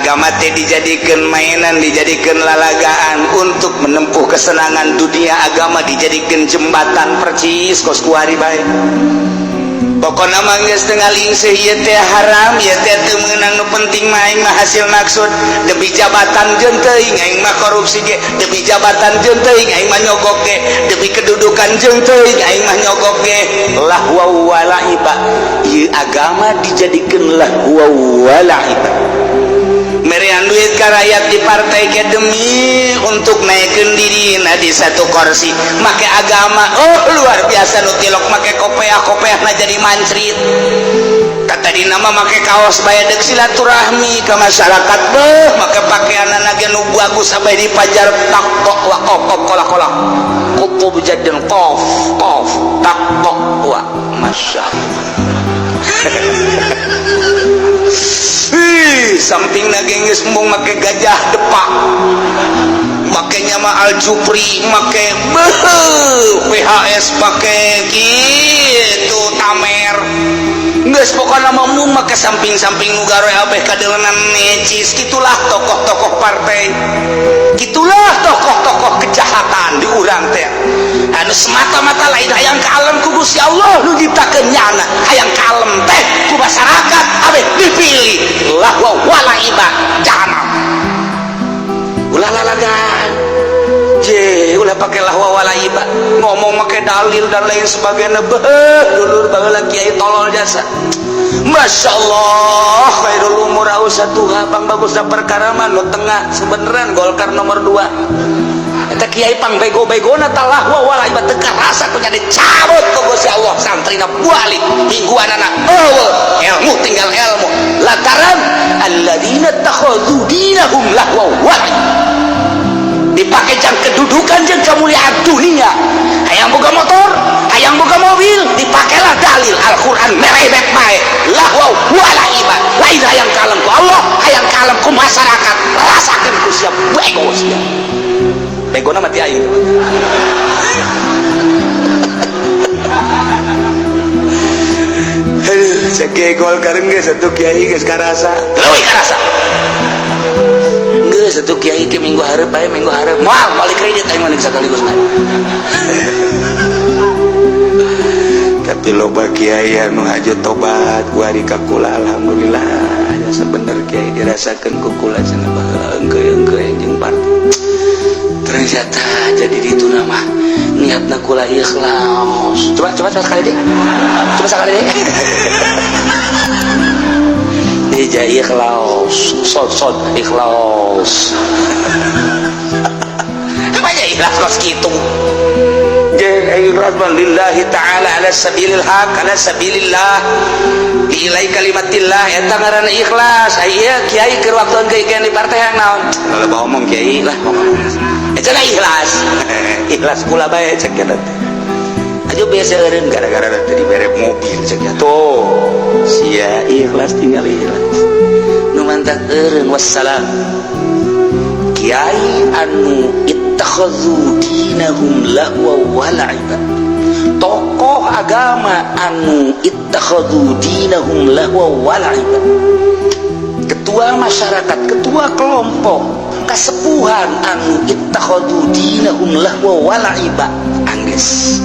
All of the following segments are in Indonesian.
agama teh dijadikan mainan, dijadikan lalagaan untuk menempuh kesenangan dunia. Agama dijadikan jembatan percis kos kuari bae. Pokokna mah geus teu ngalingseuh ieu teh haram, ieu teh teu meunang nu penting mah aing mah hasil maksud demi jabatan jeung teuing aing mah korupsi ge, demi jabatan jeung teuing aing mah nyogok ge, demi kedudukan jeung teuing aing mah nyogok ge. Lahwa wa la'iba, ieu agama dijadikeun lahwa wa la'iba. Merian duit ka rakyat di partai ke demi untuk naikkeun dirina di satu kursi make agama. Oh luar biasa nu tilok make kopeah-kopeahna jadi mancrit. Kata dina mah make kaos bae deuk silaturahmi ka masyarakat beuh make pakaianna ge nu bagus sampai dipajar tak kok wa kolak-kolak kutub jadil qaf tak kok wa masyaallah. Samping nage geus embung make gajah depak, makanya mah Al-Jupri make PHS make gitu tamer geus pokona mah embung make samping-samping nu gawe abeh kadeulenan necis. Gitulah tokoh-tokoh partai, gitulah tokoh-tokoh kejahatan di urang teh anu semata-mata lain hayang kalem ku Gusti Allah nu nyiptakeun nyana, hayang kalem teh ku masyarakat abeh dipilih lahwa wala iba jahanam. Ulah lalagaan je ulah pake lahwa wala iba ngomong make dalil dan lain sebagainya beuh dulur baheula kiai tolol jasa. Masya Allah khairul umur ausatuha pang bagusna perkara mah nu tengah sebeneran Golkar nomor 2 eta kiai pang bego-begona tah lahwa wala iba teu karasa kunya dicabut ku Gusti Allah santrina balik hingguanana eueuh ilmu tinggal ilmu lantaran alladzina takhadzu dinahum lahwa wala dipake jang kedudukan jeung kemuliaan dunia. Hayang boga motor, hayang boga mobil, dipakelah dalil Al-Qur'an merebet bae lahwa wala iba. Lain hayang kalem ku Allah, hayang kalem ku masyarakat, rasakeun ku sia bego sia. Begona mati aing. Aduh, cek Golkar geus atuh kiai geus karasa. Leuwih karasa. Geus atuh kiai ke minggu hareup bae minggu hareup moal balik kredit aing mah sakaligus bae. Tapi loba kiai anu hajat tobat ku ari ka kula alhamdulillah aya sabener kiai dirasakeun ku kula cenah baheula engke-engke jeung parti. Ternyata jadi ditu nama niatna kula ikhlas. Coba sekali deh. Coba sekali deh. Ija ikhlas, sod ikhlas. Apa aja ikhlas kos gitu? Jadi ikhlas lillahi ta'ala ala sabilil haq, ala sabilillah. Ilai kalimatillah eta ngaranna ikhlas. Aya kiai keur waktuan kiai di partai yang naon? Kalau bawa ngomong kiai lah ngomong. Eta ikhlas. Ikhlas kula bae cek eta. Aja biasa eureun gara-gara tadi mere mobil cek tuh. Sia ikhlas tinggal ikhlas. Nu mantak eureun wassalam. Kiai anu ittakhadzu dinahum lahwa wa la'iba. Tokoh agama anu ittakhadzu dinahum lahwa wa la'iba. Ketua masyarakat, ketua kelompok, kasepuhan anu ittakhadzu dinahum lahwa wa la'iba. Angges.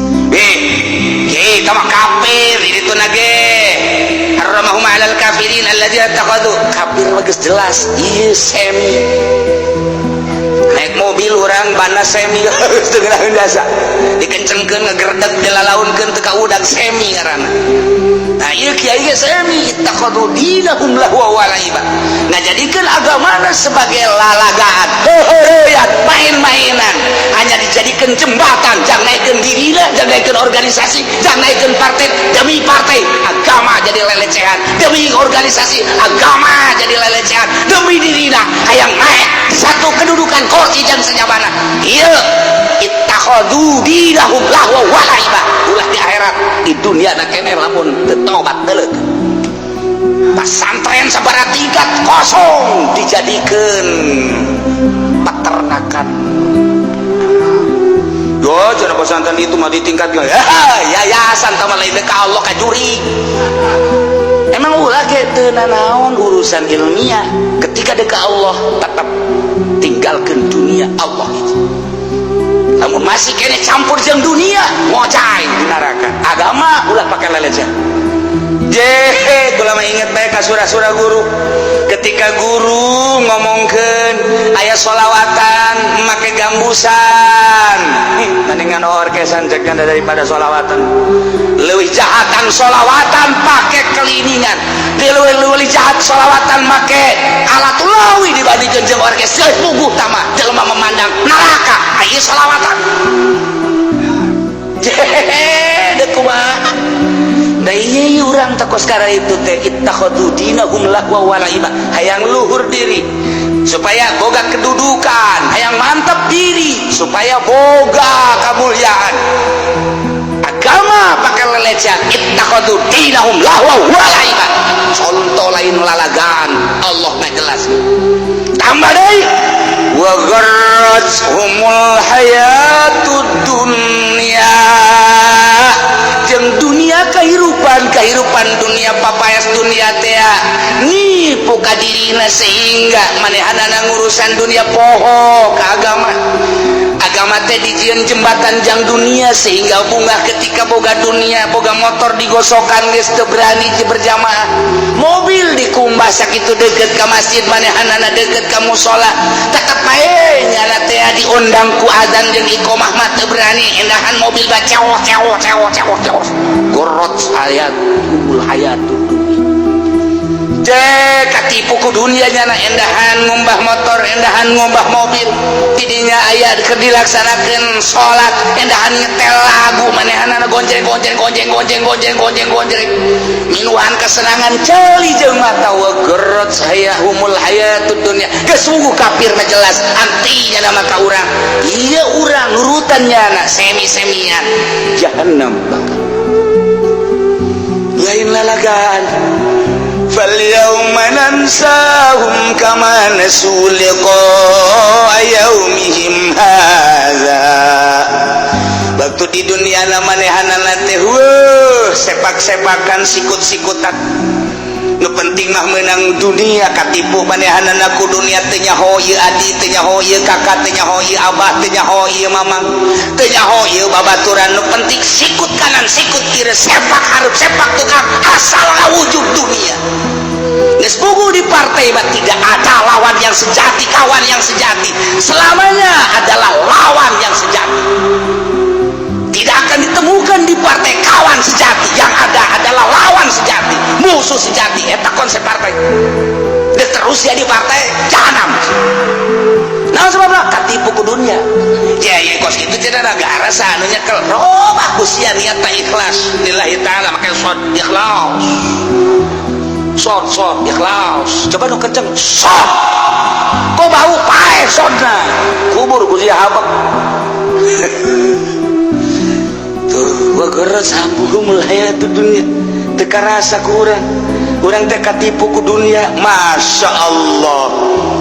Kiai kama kafir itu nage. Haramahum 'alal kafirin alladzina ittakhadzu. Kafir mah geus jelas ieu semi. Naik mobil orang bana semi geus teu geuraheun jasa. Dikencengkeun ngegerdeg dilalaunkeun teu ka udag semi ngaranna. Nah ieu kiai ge semi ittakhadzu dinahum lahwa wa la'iba. Ngajadikeun agamana sebagai lalagaan, heuheureuyat, main-mainan, hanya dijadikan jembatan, jangan naikkeun dirina, jangan naikkeun organisasi, jangan naikkeun partai demi partai, agama jadi lelecehan, demi organisasi, agama jadi lelecehan, demi dirina hayang naik satu kedudukan kursi jeung sajabana. Ieu ittakhadzu dinahum lahwa wa la'iba. Ulah di akhirat, di dunia na keneh lamun teu tobat teuleuk. Pesantren sabaraha tingkat kosong dijadikeun peternakan. Yo, cenah pesantren itu mah ditingkatkeun. Yayasan tah lain ka Allah ka juri. emang ulah ge teu nanaon urusan ilmiah ketika dekat Allah tetap tinggalkan dunia Allah itu. Namun masih kene campur jeung dunia ngocai di neraka. Agama ulah pakai lelejan. Kula mah inget bae ka surah-surah guru. Ketika guru ngomongkeun aya sholawatan make gambusan. Mendingan orkesan cek daripada sholawatan. Leuwih jahatan sholawatan pakai keliningan. Leuwih jahat sholawatan make alat ulawi dibandingkeun jeung orkes. Puguh tama jelema memandang neraka aya sholawatan. Dek kumaha? Da iya urang takos kara itu teh ittakhadu dinahum lahwa wa la'iba, hayang luhur diri supaya boga kedudukan, hayang mantap diri supaya boga kemuliaan. Agama pakai lelecan ittakhadu dinahum lahwa wa la'iba. Contoh lain lalagan Allah mah jelas. Tambah deui wa gharratuhumul hayatud dunya, jeung dunia kehidupan dunia papayas dunia teh nipu ka dirina sehingga manehanana ngurusan dunia poho ka agama teh dijieun jembatan jang dunia sehingga bunga ketika boga dunia boga motor digosokan geus teu berani berjamaah, mobil dikumbah sakitu deukeut ka masjid manehanana deukeut ka mushola tetep bae nyana teh diundang ku adzan jeung iqomah mah teu berani endahan mobil baca gorot hayatud dunya katipu ku dunia nyana endahan ngumbah motor endahan ngumbah mobil tidinya aya keur dilaksanakeun salat endahan nyetel lagu manehanana gonjreng minuan kesenangan ceuli jeung mata wa gerot hayahumul hayatud dunya geus sungguh kafir mah jelas antinya nama ka urang ieu urang nurutan nyana semi-semian jahannam lain lalagaan. Fal yauma nansahum kama nasu liqa'a yaumihim hadza. Waktu di dunia manehanana teh sepak-sepakan sikut-sikutan. Nu penting mah menang dunia katipu manehanana ku dunia teh nyaho ieu adi teh nyaho ieu kakak teh nyaho ieu abah teh nyaho ieu mamang teh nyaho ieu babaturan. Nu penting sikut kanan sikut kiri sepak hareup sepak tukang asal ngawujud dunia. Geus puguh di partai mah tidak ada lawan yang sejati, kawan yang sejati selamanya adalah lawan yang sejati. Tidak akan ditemukan di partai kawan sejati, yang ada adalah lawan sejati, musuh sejati. Eta konsep partai. Dia terus ya di partai jahanam. Nah sebabnya katipu ku dunia. Ya kos itu tidak negara sanunya kalau bagus ya niat tak ikhlas. Lillahi ta'ala makanya shod ikhlas. Shod ikhlas. Coba nu kenceng shod. Kok bau pae shodna. Kubur ku dia habak. Wa gharras hambuhumul hayatud dunya teka rasa ku urang teh katipu ku dunia. Masya Allah,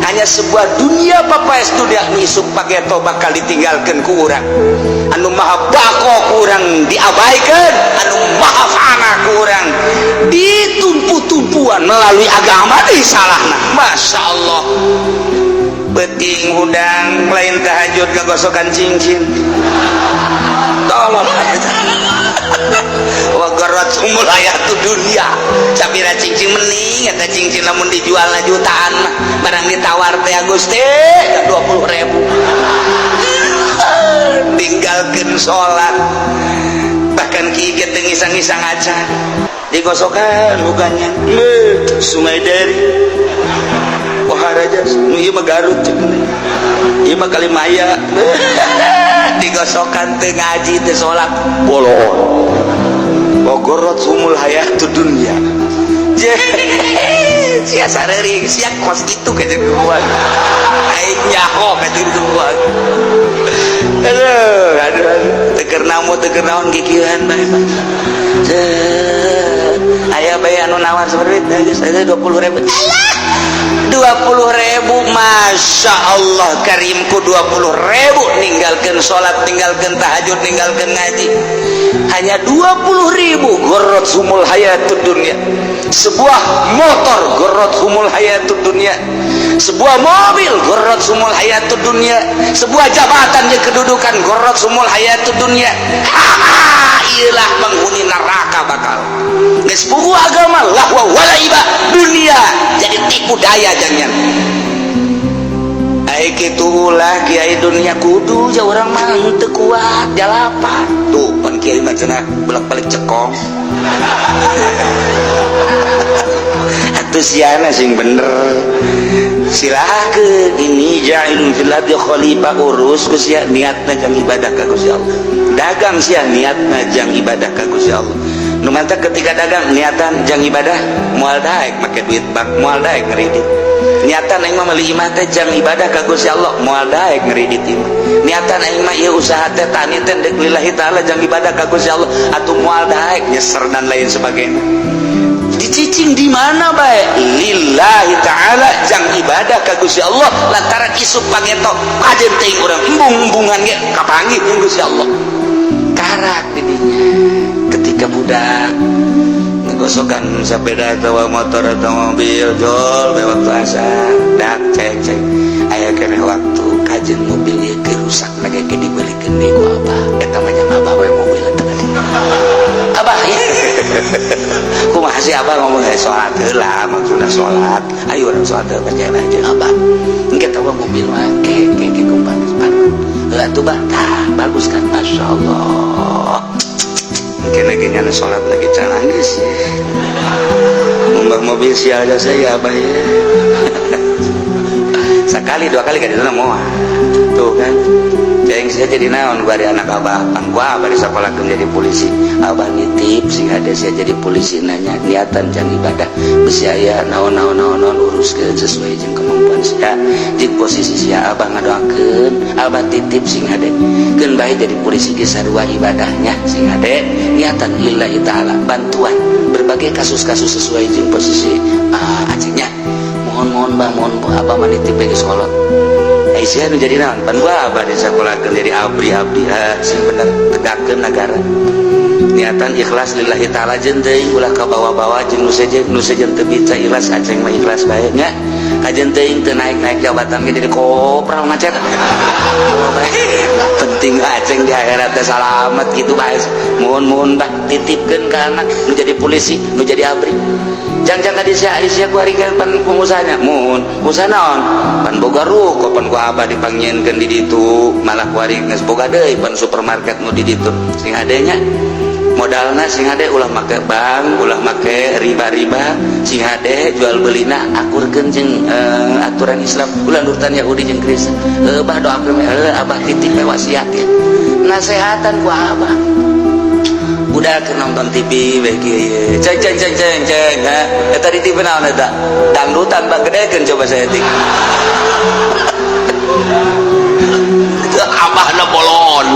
hanya sebuah dunia papayas dunia nisuk pageto bakal ditinggalkan ku urang. Anu maha bako ku urang diabaikan, anu maha fana ku urang ditumpu-tumpuan melalui agama di salahna. Masya Allah, beting hudang lain tahajud ngagosokan cincin tolong wa gharratumul hayatud dunya sabira cincin mending eta cincin lamun dijualna jutaan mah barang ditawar teh Gusti 20.000 tinggalkeun salat bahkan kieu teh ngisang-ngisang acan digosokan luganya Sungai Dari Waharaja ieu mah Garut ieu mah Kalimaya digosokan teu ngaji teu salat bolon bogorot sumul hayatud dunya sia sareuring sia kos itu ka jeung kuat aing nyaho ka jeung kuat aduh teu naon kikieuan bae aya bae anu nawar sabar duit geus aya 20.000 20.000 Masya Masya Allah karimku 20.000 ninggalkan sholat, ninggalkan tahajud, ninggalkan ngaji. Hanya 20.000 gorot humul hayatud dunia. Sebuah motor gorot humul hayatud dunia. Sebuah mobil gorot humul hayatud dunia. Sebuah jabatan yang kedudukan gorot humul hayatud dunia. Iyalah penghuni neraka bakal. Geus puguh agama lahwa walaiba dunia jadi tipu daya jangan. Ai kitu ulah kiai dunia kudu ja urang mah teu kuat jalapan. Tuh pan kiai mah cenah bolak-balik cekong. Atuh siana sing bener. Silakeun ini ja'ilun fil ardi khalifah urus ku sia niatna jang ibadah ka Gusti Allah. Dagang sia niatna jang ibadah ka Gusti Allah. Nu mantap ketika dagang niatan jang ibadah moal daek make duit bank moal daek ngredit. Niatan aing mah meuli imah teh jang ibadah ka Gusti Allah moal daek ngredit imah. Niatan aing mah ieu usaha teh tani teh deuk lillahi taala jang ibadah ka Gusti Allah atuh moal daek nyeser dan lain sebagainya. Dicicing di mana bae lillahi taala jang ibadah ka Gusti Allah lantaran isuk pageto kajen teuing urang embung-embungan ge kapanggih jeung Gusti Allah. Karak didinya ketika budak ngegosokan sepeda atau motor atau mobil jol waktu asar dak cek aya keneh waktu kajen mobil ieu rusak lagi ke dibelikeun deui ku abah eta mah jang abah we mobil eta abah ya kumaha sih abah ngomong salat heula maksudna salat ayo urang salat percaya aja abah engke tahu mobil mah ke kumpan heula tuh bah bagus kan masyaallah. Mungkin lagi nyana sholat lagi canangis mbak mobil sial jasa ya abah ya. Sekali dua kali kan itu mau tuh kan yang saya jadi naon bari anak abah pan gua abah di sekolah jadi polisi abah nitip sing ada saya jadi polisi nanya niatan jang ibadah besi aya naon uruskeun sesuai jeung kemampuan sia jeung posisi sia abah ngadoakeun abah titip sing hade keun bae jadi polisi ge sarua ibadahnya sing hade niatan lillahi taala bantuan berbagai kasus-kasus sesuai jeung posisi acingnya mohon bah mohon abah mah nitip ke sekolah Aisyah nu jadi naon pan gua abah di sekolah jadi abdi sing bener tegakkeun negara niatan ikhlas lillahi taala jeung teuing ulah ka bawa-bawa jeung nu sejen teu bisa ikhlas aceng mah ikhlas bae nya kajen teuing teu naik jabatan ge jadi kopral macet penting aceng di akhirat teh salamet gitu bae mohon bah titipkeun ka anak nu jadi polisi nu jadi abri jangan tadi sia ku haringan pan pengusahanya mohon usaha naon pan boga ruko pan ku abah dipangieunkeun di ditu malah ku haring geus boga deui pan supermarket nu di ditu sing adanya modalna sing ade ulah make bank ulah make riba sing ade jual belina akurkeun jeung aturan Islam ulah nurutan Yahudi jeung Kristen abah doakeun abah titip wasiat ya nasehatan ku abah budak nonton TV bagi ceng eta di TV naon eta dangdutan bang gedekeun coba saya tik abah na bolon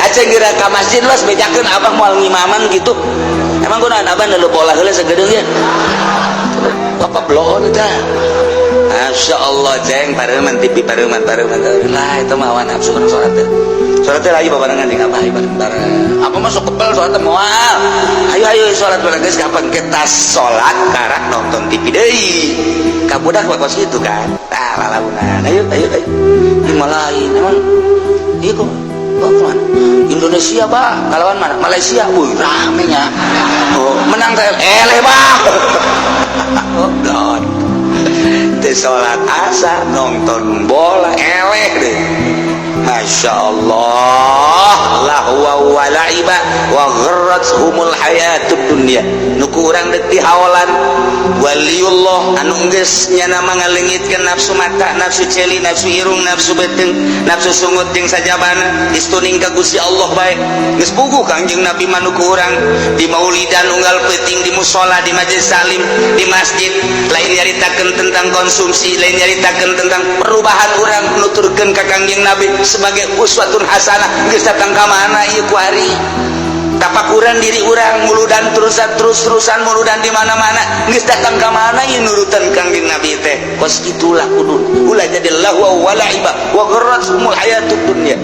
aceng geura ka masjid was bejakeun abah moal ngimaman gitu emang kunaon abah na bola heula sagedeung ya apa bolon eta Masya Allah ceng pareuman TV pareuman lah itu mah awan nafsu kana salat teh salat teh lagi babarengan jeung abah bareng apa masuk kebal salat teh moal ayo salat bareng geus kapan kita salat karak nonton TV deui ka budak wakos kitu kan lalabunan ayo di malain emang ieu kok kemana? Indonesia bah kalawan mana? Malaysia wih rame nya menang teh eleh bah oh god teh salat asar nonton bola eleh deh Masya Allah lahwa wa la'iba wa gharrathumul hayatud dunya nuku urang deuk dihaolan waliullah anu geus nyana mangalengitkeun nafsu mata nafsu celi nafsu irung nafsu beuteung nafsu sungut jeung sajabana istuning ka Gusti Allah bae geus puguh Kangjeng Nabi manuku urang di maulidan unggal peuting di mushola di majelis salim di masjid lain nyaritakeun tentang konsumsi lain nyaritakeun tentang perubahan urang nuturkeun ka Kangjeng Nabi sebagai uswatun hasanah geus datang ka mana ieu ku ari tapakuran diri orang muludan terus-terusan muludan di mana-mana geus datang ka mana ieu nurutan Kangjeng Nabi teh kos kitulah kudu ulah jadi lahu wa la'iba wa gharratumul hayatud dunya